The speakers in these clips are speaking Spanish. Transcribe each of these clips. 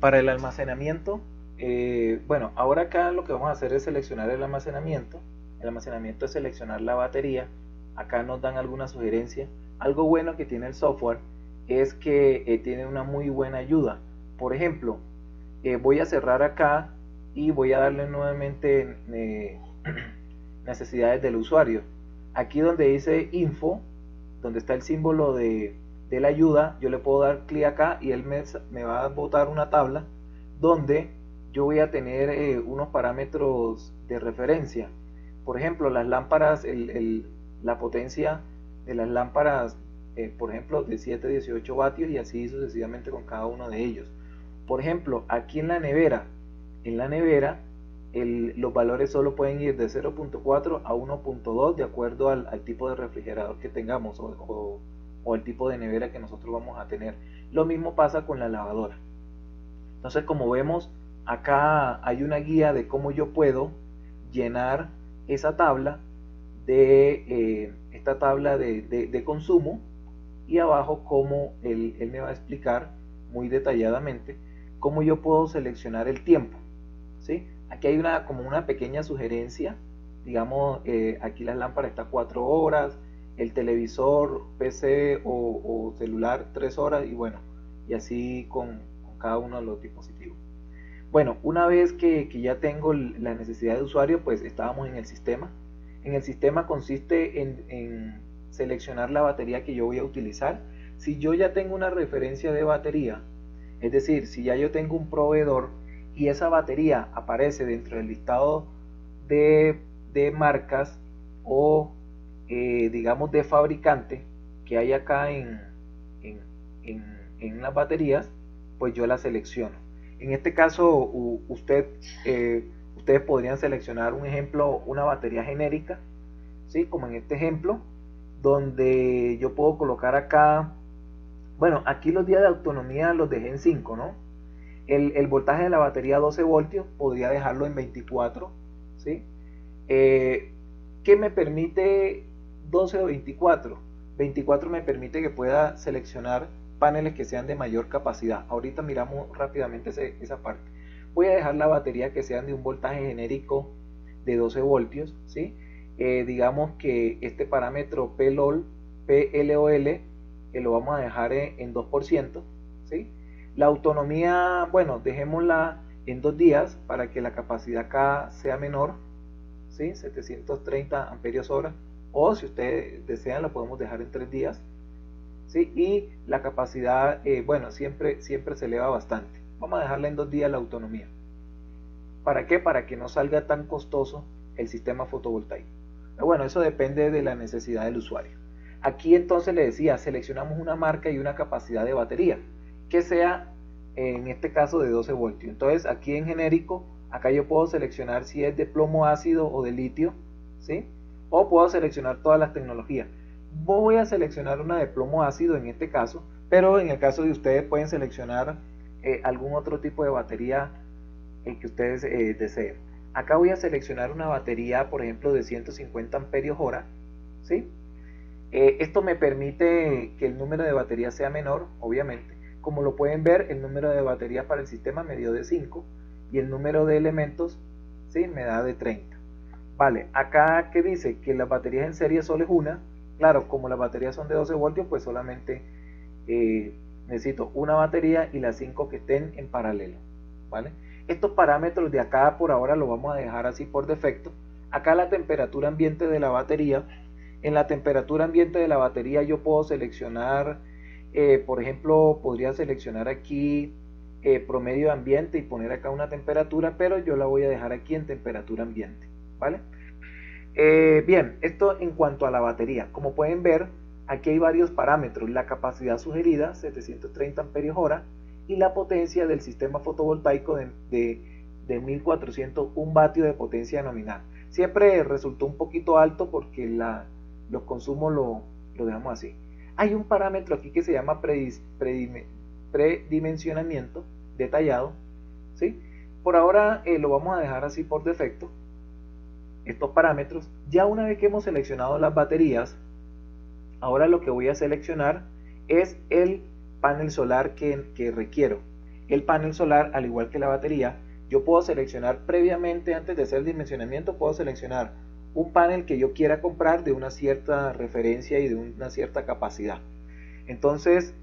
Para el almacenamiento, bueno, ahora acá lo que vamos a hacer es seleccionar el almacenamiento. El almacenamiento es seleccionar la batería. Acá nos dan alguna sugerencia. Algo bueno que tiene el software es que tiene una muy buena ayuda. Por ejemplo, voy a cerrar acá y voy a darle nuevamente necesidades del usuario. Aquí donde dice info, donde está el símbolo de la ayuda, yo le puedo dar clic acá y él me va a botar una tabla donde yo voy a tener unos parámetros de referencia. Por ejemplo, las lámparas, la potencia de las lámparas, por ejemplo, de 7 a 18 vatios y así sucesivamente con cada uno de ellos. Por ejemplo, aquí en la nevera los valores solo pueden ir de 0.4 a 1.2 de acuerdo al tipo de refrigerador que tengamos o el tipo de nevera que nosotros vamos a tener. Lo mismo pasa con la lavadora. Entonces, como vemos, acá hay una guía de cómo yo puedo llenar esa tabla esta tabla de consumo, y abajo cómo él me va a explicar muy detalladamente cómo yo puedo seleccionar el tiempo. ¿Sí? Aquí hay como una pequeña sugerencia, digamos, aquí la lámpara está 4 horas, el televisor, PC o celular 3 horas, y bueno, y así con cada uno de los dispositivos. Bueno, una vez que ya tengo la necesidad de usuario, pues estábamos en el sistema. En el sistema consiste en seleccionar la batería que yo voy a utilizar. Si yo ya tengo una referencia de batería, es decir, si ya yo tengo un proveedor y esa batería aparece dentro del listado de marcas o digamos de fabricante que hay acá en, en, en las baterías, pues yo la selecciono. En este caso, ustedes podrían seleccionar un ejemplo, una batería genérica, ¿sí? Como en este ejemplo, donde yo puedo colocar acá, bueno, aquí los días de autonomía los dejé en 5, ¿no? El voltaje de la batería 12 voltios podría dejarlo en 24, ¿sí? ¿Qué me permite 12 o 24? 24 me permite que pueda seleccionar paneles que sean de mayor capacidad. Ahorita miramos rápidamente esa parte. Voy a dejar la batería que sean de un voltaje genérico de 12 voltios, ¿sí? Digamos que este parámetro PLOL, PLOL, lo vamos a dejar en 2%, ¿sí? La autonomía, bueno, dejémosla en 2 días para que la capacidad acá sea menor, ¿sí? 730 amperios hora, o si ustedes desean la podemos dejar en 3 días, ¿sí? Y la capacidad, bueno, siempre se eleva bastante. Vamos a dejarla en 2 días la autonomía. ¿Para qué? Para que no salga tan costoso el sistema fotovoltaico. Pero bueno, eso depende de la necesidad del usuario. Aquí entonces le decía, seleccionamos una marca y una capacidad de batería que sea en este caso de 12 voltios. Entonces aquí en genérico, acá yo puedo seleccionar si es de plomo ácido o de litio, ¿sí? O puedo seleccionar todas las tecnologías. Voy a seleccionar una de plomo ácido en este caso, pero en el caso de ustedes pueden seleccionar algún otro tipo de batería que ustedes deseen. Acá voy a seleccionar una batería, por ejemplo, de 150 amperios hora, ¿sí? Esto me permite que el número de baterías sea menor, obviamente. Como lo pueden ver, el número de baterías para el sistema me dio de 5 y el número de elementos, ¿sí? Me da de 30. Vale, acá que dice que las baterías en serie solo es una. Claro, como las baterías son de 12 voltios, pues solamente necesito una batería y las 5 que estén en paralelo, ¿vale? Estos parámetros de acá por ahora lo vamos a dejar así por defecto. Acá la temperatura ambiente de la batería. En la temperatura ambiente de la batería yo puedo seleccionar, por ejemplo, podría seleccionar aquí promedio ambiente y poner acá una temperatura, pero yo la voy a dejar aquí en temperatura ambiente, ¿vale? Bien, esto en cuanto a la batería. Como pueden ver, aquí hay varios parámetros. La capacidad sugerida, 730 amperios hora, y la potencia del sistema fotovoltaico de 1401 vatios de potencia nominal. Siempre resultó un poquito alto porque los consumos lo dejamos así. Hay un parámetro aquí que se llama predimensionamiento detallado, ¿sí? Por ahora lo vamos a dejar así por defecto, estos parámetros. Ya una vez que hemos seleccionado las baterías, ahora lo que voy a seleccionar es el panel solar que requiero. el panel solar, al igual que la batería, yo puedo seleccionar previamente, antes de hacer el dimensionamiento, puedo seleccionar un panel que yo quiera comprar de una cierta referencia y de una cierta capacidad. Entonces,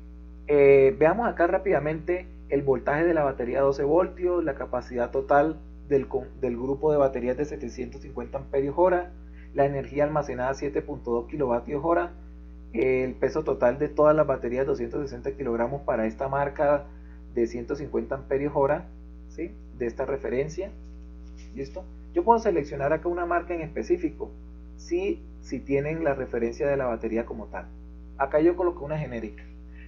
veamos acá rápidamente el voltaje de la batería 12 voltios, la capacidad total del grupo de baterías de 750 amperios hora, la energía almacenada 7.2 kilovatios hora, el peso total de todas las baterías 260 kilogramos para esta marca de 150 amperios hora, ¿sí? De esta referencia. ¿Listo? Yo puedo seleccionar acá una marca en específico si tienen la referencia de la batería como tal. Acá yo coloqué una genérica.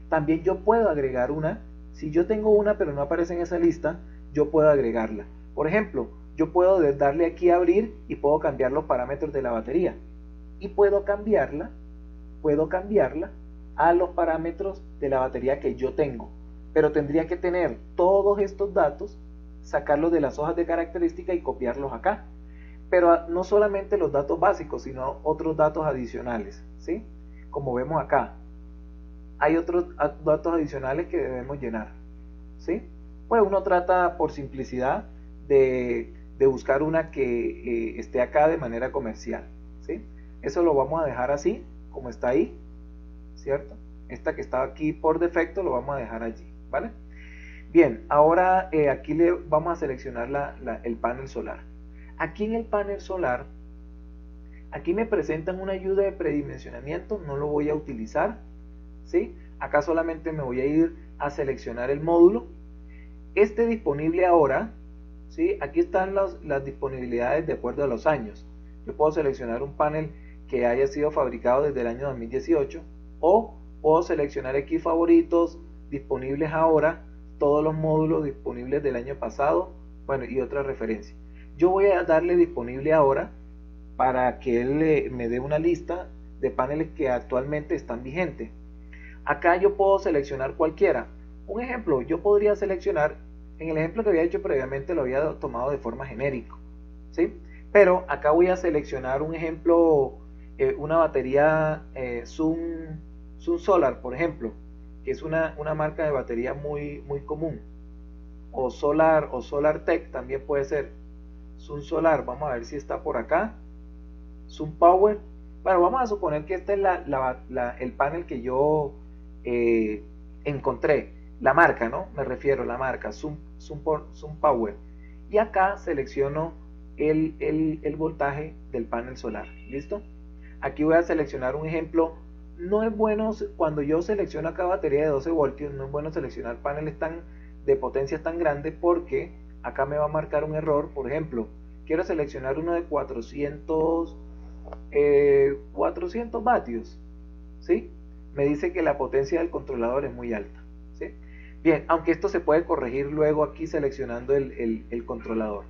También yo puedo agregar una. Si yo tengo una pero no aparece en esa lista, yo puedo agregarla. Por ejemplo, yo puedo darle aquí a abrir y puedo cambiar los parámetros de la batería. Y puedo cambiarla a los parámetros de la batería que yo tengo. Pero tendría que tener todos estos datos, sacarlos de las hojas de característica y copiarlos acá. Pero no solamente los datos básicos, sino otros datos adicionales, ¿sí? Como vemos acá, hay otros datos adicionales que debemos llenar, ¿sí? Pues uno trata por simplicidad de buscar una que esté acá de manera comercial, ¿sí? Eso lo vamos a dejar así, como está ahí, ¿cierto? Esta que está aquí por defecto lo vamos a dejar allí, ¿vale? Bien, ahora aquí le vamos a seleccionar el panel solar. Aquí en el panel solar, aquí me presentan una ayuda de predimensionamiento, no lo voy a utilizar, ¿sí? Acá solamente me voy a ir a seleccionar el módulo. Este disponible ahora, ¿sí? Aquí están las disponibilidades de acuerdo a los años. Yo puedo seleccionar un panel que haya sido fabricado desde el año 2018 o puedo seleccionar aquí favoritos disponibles ahora, todos los módulos disponibles del año pasado, bueno, y otra referencia. Yo voy a darle disponible ahora para que él me dé una lista de paneles que actualmente están vigentes. Acá yo puedo seleccionar cualquiera. Un ejemplo, yo podría seleccionar, en el ejemplo que había hecho previamente lo había tomado de forma genérica, ¿sí? Pero acá voy a seleccionar un ejemplo, una batería Sun Solar, por ejemplo, que es una marca de batería muy común. O Solar Tech también puede ser. Sun Solar, vamos a ver si está por acá. Sun Power. Bueno, vamos a suponer que este es el panel que yo encontré. La marca, ¿no? Me refiero a la marca, Sun Power. Y acá selecciono el voltaje del panel solar. ¿Listo? Aquí voy a seleccionar un ejemplo. No es bueno, cuando yo selecciono acá batería de 12 voltios, no es bueno seleccionar paneles de potencias tan grandes porque acá me va a marcar un error. Por ejemplo, quiero seleccionar uno de 400 vatios, ¿sí? Me dice que la potencia del controlador es muy alta, ¿sí? Bien, aunque esto se puede corregir luego aquí seleccionando el controlador.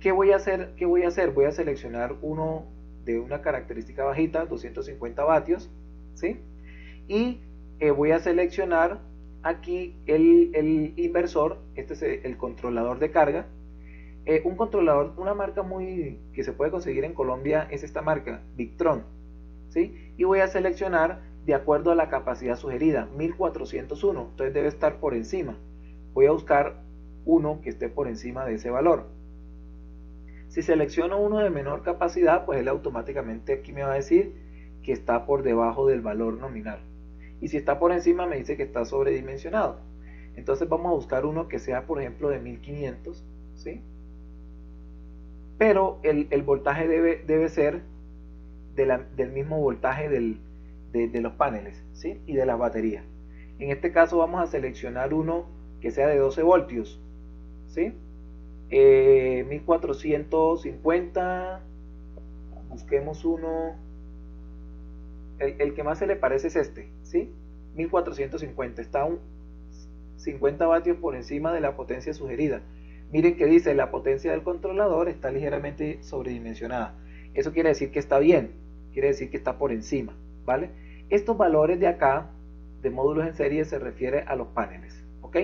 ¿Qué voy a hacer? Voy a seleccionar uno de una característica bajita, 250 vatios, ¿sí? Y voy a seleccionar aquí el inversor, este es el controlador de carga. Un controlador, una marca que se puede conseguir en Colombia es esta marca, Victron, ¿sí? Y voy a seleccionar de acuerdo a la capacidad sugerida, 1401, entonces debe estar por encima. Voy a buscar uno que esté por encima de ese valor. Si selecciono uno de menor capacidad, pues él automáticamente aquí me va a decir que está por debajo del valor nominal. Y si está por encima me dice que está sobredimensionado. Entonces vamos a buscar uno que sea, por ejemplo, de 1500, ¿sí? Pero el voltaje debe ser del mismo voltaje de los paneles, ¿sí? Y de las baterías. En este caso vamos a seleccionar uno que sea de 12 voltios, ¿sí? 1450, busquemos uno, el que más se le parece es este, ¿sí? 1450, está un 50 vatios por encima de la potencia sugerida. Miren que dice, la potencia del controlador está ligeramente sobredimensionada. Eso quiere decir que está bien, quiere decir que está por encima, ¿vale? Estos valores de acá, de módulos en serie, se refiere a los paneles, ¿ok?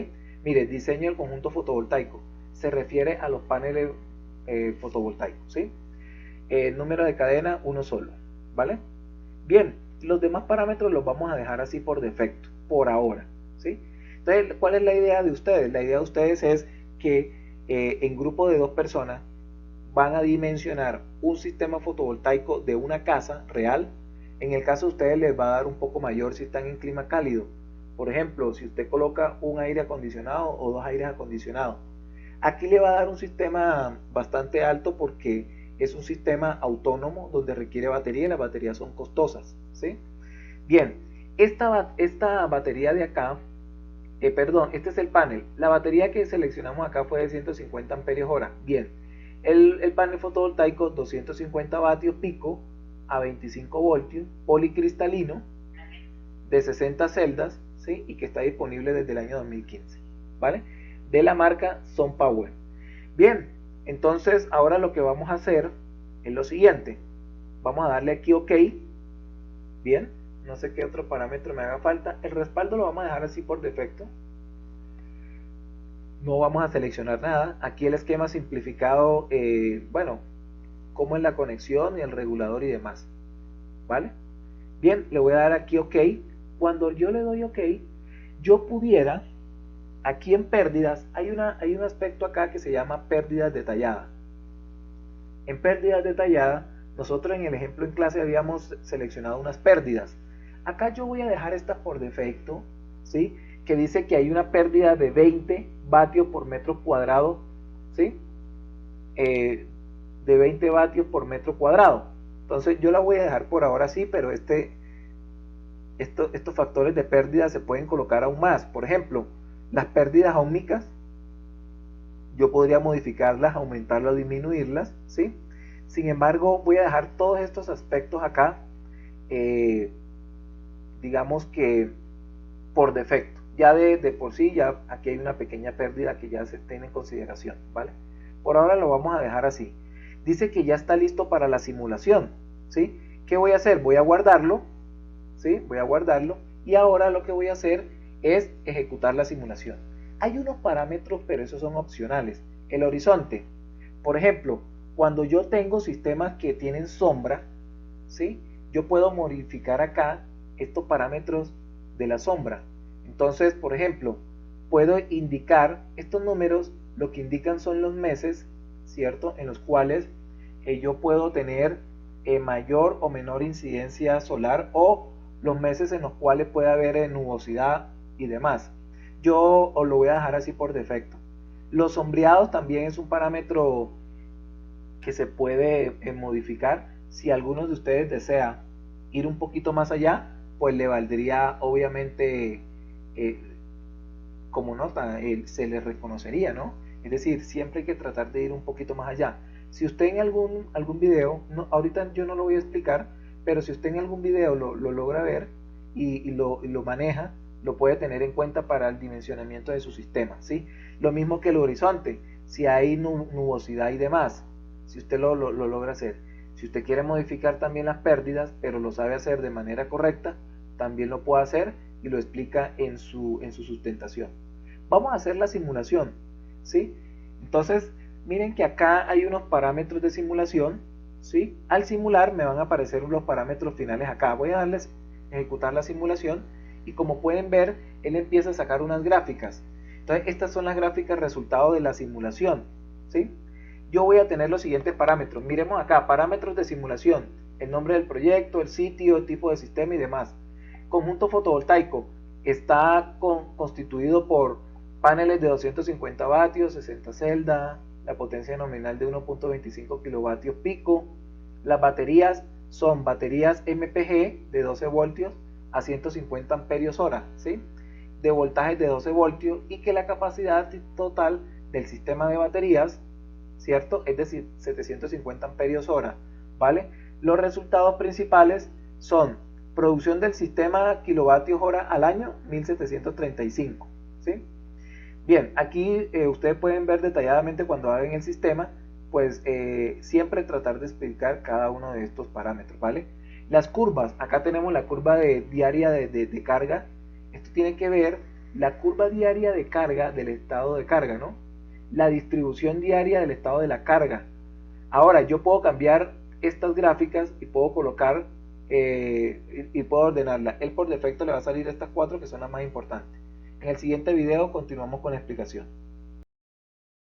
Mire, diseño del conjunto fotovoltaico, se refiere a los paneles fotovoltaicos, ¿sí? Número de cadena, uno solo, ¿vale? Bien, los demás parámetros los vamos a dejar así por defecto, por ahora, ¿sí? Entonces, ¿cuál es la idea de ustedes? La idea de ustedes es que en grupo de 2 personas van a dimensionar un sistema fotovoltaico de una casa real. En el caso de ustedes les va a dar un poco mayor si están en clima cálido. Por ejemplo, si usted coloca un aire acondicionado o 2 aires acondicionados, aquí le va a dar un sistema bastante alto porque es un sistema autónomo donde requiere batería y las baterías son costosas, ¿sí? Bien, esta batería de acá, perdón, este es el panel. La batería que seleccionamos acá fue de 150 amperios hora. Bien, el panel fotovoltaico 250 vatios pico a 25 voltios, policristalino, de 60 celdas, ¿sí? Y que está disponible desde el año 2015, ¿vale? De la marca SunPower. Bien, entonces ahora lo que vamos a hacer es lo siguiente. Vamos a darle aquí OK. Bien, no sé qué otro parámetro me haga falta. El respaldo lo vamos a dejar así por defecto. No vamos a seleccionar nada. Aquí el esquema simplificado, bueno, cómo es la conexión y el regulador y demás, ¿vale? Bien, le voy a dar aquí OK. Cuando yo le doy OK, yo pudiera, aquí en pérdidas, hay un aspecto acá que se llama pérdidas detalladas. En pérdidas detalladas, nosotros en el ejemplo en clase habíamos seleccionado unas pérdidas. Acá yo voy a dejar esta por defecto, ¿sí? Que dice que hay una pérdida de 20 vatios por metro cuadrado, ¿sí? De 20 vatios por metro cuadrado. Entonces yo la voy a dejar por ahora así, pero estos factores de pérdida se pueden colocar aún más. Por ejemplo, las pérdidas óhmicas, yo podría modificarlas, aumentarlas o disminuirlas, ¿sí? Sin embargo, voy a dejar todos estos aspectos acá, digamos que por defecto. Ya de por sí, ya aquí hay una pequeña pérdida que ya se tiene en consideración, ¿vale? Por ahora lo vamos a dejar así. Dice que ya está listo para la simulación, ¿sí? ¿Qué voy a hacer? Voy a guardarlo, ¿sí? Voy a guardarlo y ahora lo que voy a hacer es ejecutar la simulación. Hay unos parámetros, pero esos son opcionales. El horizonte, por ejemplo, cuando yo tengo sistemas que tienen sombra, ¿sí? Yo puedo modificar acá estos parámetros de la sombra. Entonces, por ejemplo, puedo indicar estos números, lo que indican son los meses, ¿cierto? En los cuales yo puedo tener mayor o menor incidencia solar o los meses en los cuales puede haber nubosidad y demás. Yo os lo voy a dejar así por defecto. Los sombreados también es un parámetro que se puede modificar. Si alguno de ustedes desea ir un poquito más allá, pues le valdría obviamente como nota, se le reconocería, ¿no? Es decir, siempre hay que tratar de ir un poquito más allá. Si usted en algún video, no, ahorita yo no lo voy a explicar, pero si usted en algún video lo logra ver y lo maneja, lo puede tener en cuenta para el dimensionamiento de su sistema, ¿sí? Lo mismo que el horizonte, si hay nubosidad y demás, si usted lo logra hacer. Si usted quiere modificar también las pérdidas, pero lo sabe hacer de manera correcta, también lo puede hacer y lo explica en su sustentación. Vamos a hacer la simulación, ¿sí? Entonces, miren que acá hay unos parámetros de simulación, ¿sí? Al simular me van a aparecer los parámetros finales acá. Voy a darles ejecutar la simulación y como pueden ver, él empieza a sacar unas gráficas. Entonces, estas son las gráficas resultado de la simulación, ¿sí? Yo voy a tener los siguientes parámetros. Miremos acá, parámetros de simulación, el nombre del proyecto, el sitio, el tipo de sistema y demás. Conjunto fotovoltaico está constituido por paneles de 250 vatios, 60 celdas, la potencia nominal de 1.25 kilovatios pico. Las baterías son baterías MPG de 12 voltios a 150 amperios hora, ¿sí? De voltajes de 12 voltios y que la capacidad total del sistema de baterías, ¿cierto? Es decir, 750 amperios hora, ¿vale? Los resultados principales son producción del sistema kilovatios hora al año, 1735, ¿sí? Bien, aquí ustedes pueden ver detalladamente cuando hagan el sistema, pues siempre tratar de explicar cada uno de estos parámetros, ¿vale? Las curvas, acá tenemos la curva diaria de carga. Esto tiene que ver la curva diaria de carga del estado de carga, ¿no? La distribución diaria del estado de la carga. Ahora, yo puedo cambiar estas gráficas y puedo colocar y puedo ordenarla. Él por defecto le va a salir estas 4 que son las más importantes. En el siguiente video continuamos con la explicación.